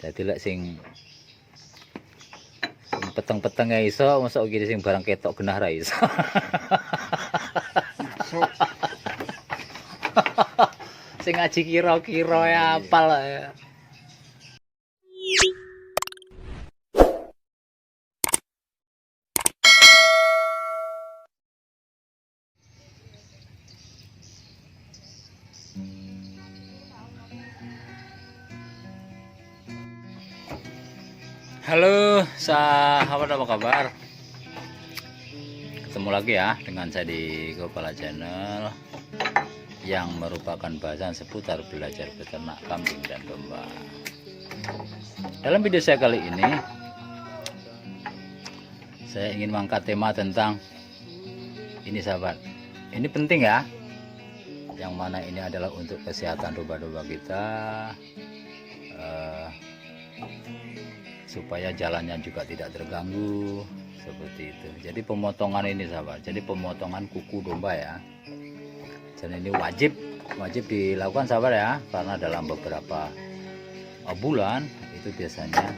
Jadi lek sing peteng-peteng ya iso, mosok iki sing barang ketok genah ra iso. Sing ngaji kira-kira ya apal ya. Halo sahabat, apa kabar? Ketemu lagi ya dengan saya di Gopala Channel yang merupakan bahasan seputar belajar beternak kambing dan domba. Dalam video saya kali ini saya ingin mengangkat tema tentang ini sahabat. Ini penting ya, yang mana ini adalah untuk kesehatan domba-domba kita, supaya jalannya juga tidak terganggu seperti itu. Jadi pemotongan ini sahabat, jadi pemotongan kuku domba ya, dan ini wajib dilakukan sahabat ya, karena dalam beberapa bulan itu biasanya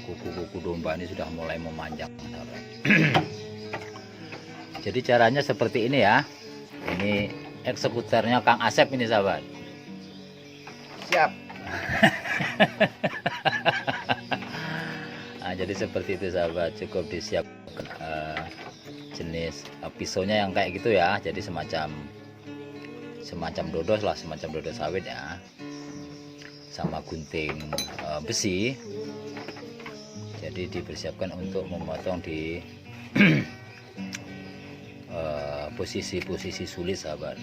kuku-kuku domba ini sudah mulai memanjang sahabat. Jadi caranya seperti ini ya, ini eksekutornya Kang Asep ini sahabat. Siap. Nah, jadi seperti itu sahabat, cukup disiapkan jenis pisaunya yang kayak gitu ya, jadi semacam dodos lah, semacam dodos sawit ya, sama gunting besi. Jadi dipersiapkan untuk memotong di posisi-posisi sulit sahabat.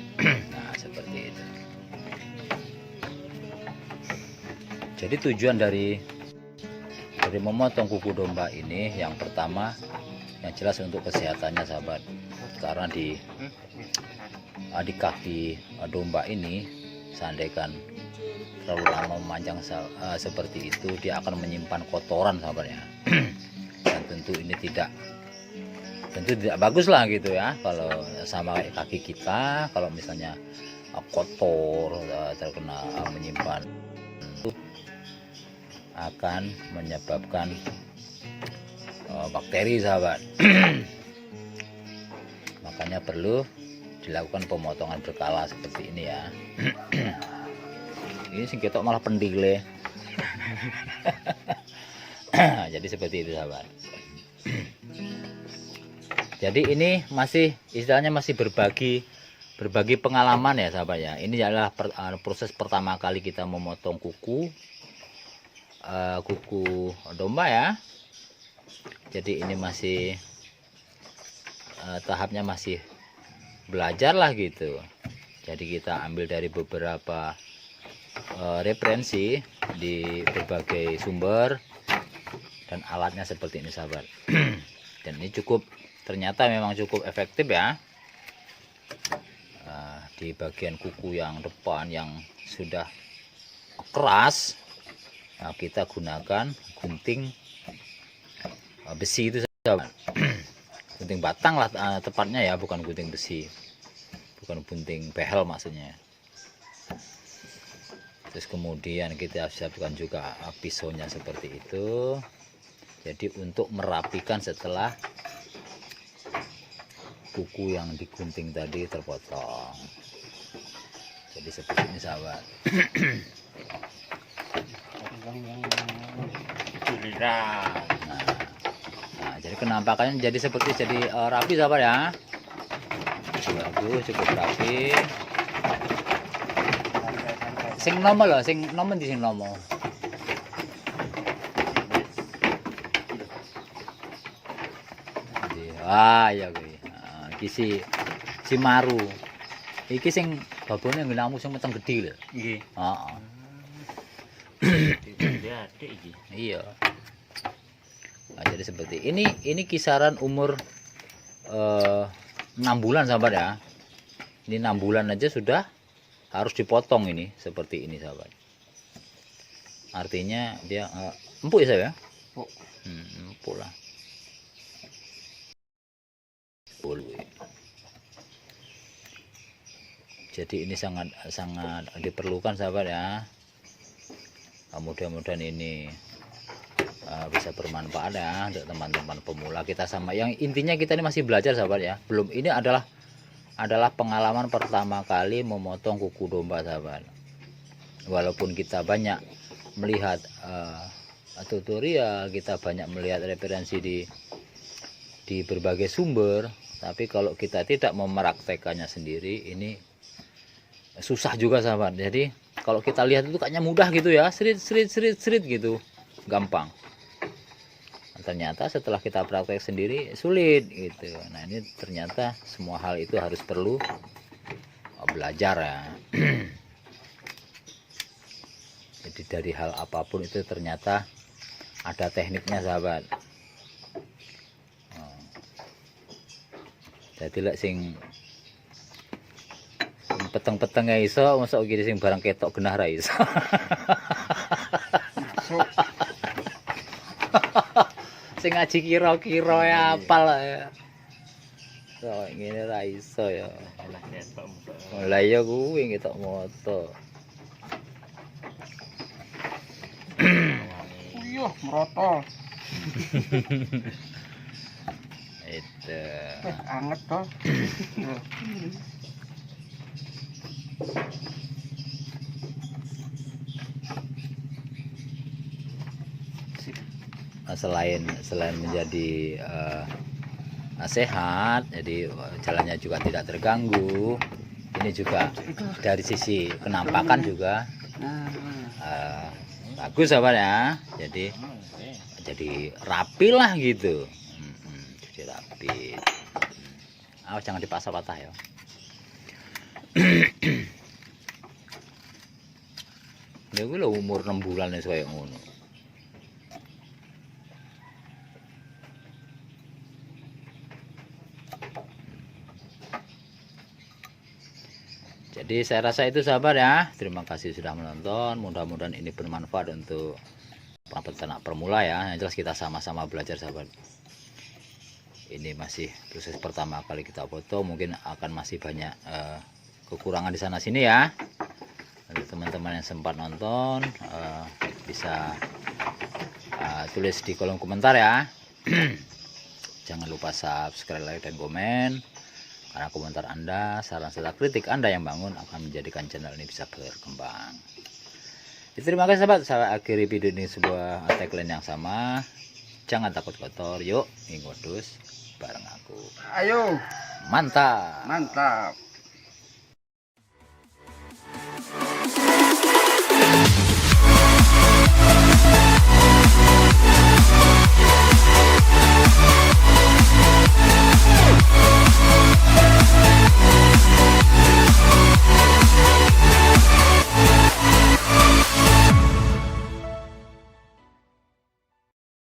Nah seperti itu. Jadi tujuan dari memotong kuku domba ini, yang pertama yang jelas untuk kesehatannya sahabat, karena di kaki domba ini seandainya terlalu lama memanjang seperti itu, dia akan menyimpan kotoran sahabat ya. Dan tentu ini tidak bagus lah gitu ya, kalau sama kayak kaki kita, kalau misalnya kotor terkena menyimpan, akan menyebabkan bakteri sahabat. Makanya perlu dilakukan pemotongan berkala seperti ini ya. Ini sing ketok malah pendile. Jadi seperti itu sahabat. Jadi ini masih istilahnya masih berbagi pengalaman ya sahabat ya. Ini adalah proses pertama kali kita memotong kuku domba ya. Jadi ini masih tahapnya masih belajar lah gitu. Jadi kita ambil dari beberapa referensi di berbagai sumber, dan alatnya seperti ini sahabat. Dan ini ternyata memang cukup efektif ya. Di bagian kuku yang depan yang sudah keras, nah, kita gunakan gunting besi itu sahabat. Gunting batang lah tepatnya ya, bukan gunting besi, bukan gunting behel maksudnya. Terus kemudian kita siapkan juga pisaunya seperti itu. Jadi untuk merapikan setelah kuku yang digunting tadi terpotong. Jadi seperti ini sahabat. Nah, jadi penampakannya jadi rapi sahabat ya. Bagus, cukup rapi. Sing nomo loh, sing nomo di sing nomo. Wah, ya kuwi. Nah, iki si maru. Iki sing babone ngelamu sing meteng gedhi lho. Nggih. Heeh. Iya. Nah, jadi seperti ini kisaran umur 6 bulan sahabat ya. Ini 6 bulan aja sudah harus dipotong ini seperti ini sahabat. Artinya dia empuk ya saya? Empuk. Empuk lah. Jadi ini sangat diperlukan sahabat ya. Mudah-mudahan ini bisa bermanfaat ya untuk teman-teman pemula kita, sama yang intinya kita ini masih belajar sahabat ya. Belum, ini adalah pengalaman pertama kali memotong kuku domba sahabat. Walaupun kita banyak melihat tutorial, kita banyak melihat referensi di berbagai sumber, tapi kalau kita tidak mempraktekannya sendiri ini susah juga sahabat. Jadi kalau kita lihat itu kayaknya mudah gitu ya, serit gitu, gampang. Ternyata setelah kita praktek sendiri sulit gitu. Nah ini ternyata semua hal itu harus perlu belajar ya. Jadi dari hal apapun itu ternyata ada tekniknya sahabat. Jadi lek sing peteng-peteng ya iso, masuk gini sing barang ketok genah ra iso. Sing ngaji kira-kira ya apal ya. So ngene ra iso ya. Lah ya kuwi ketok moto. Uyuh, merotol. Itu. Anget toh. Nah, selain menjadi sehat, jadi jalannya juga tidak terganggu. Ini juga dari sisi penampakan juga bagus sahabat ya. Jadi rapi lah gitu. Jadi rapi. Awas jangan dipasah-patah ya. Ini gue lo umur 6 bulan nih kayak ngono. Jadi saya rasa itu sahabat ya. Terima kasih sudah menonton. Mudah-mudahan ini bermanfaat untuk peternak pemula ya. Yang jelas kita sama-sama belajar sahabat. Ini masih proses pertama kali kita foto. Mungkin akan masih banyak kekurangan di sana sini ya. Untuk teman-teman yang sempat nonton bisa tulis di kolom komentar ya. Jangan lupa subscribe, like, dan komen. Karena komentar Anda, saran serta kritik Anda yang bangun akan menjadikan channel ini bisa berkembang. Terima kasih sahabat. Saya akhiri video ini sebuah tagline yang sama. Jangan takut kotor, yuk nginggodus bareng aku. Ayo, Mantap. mantap.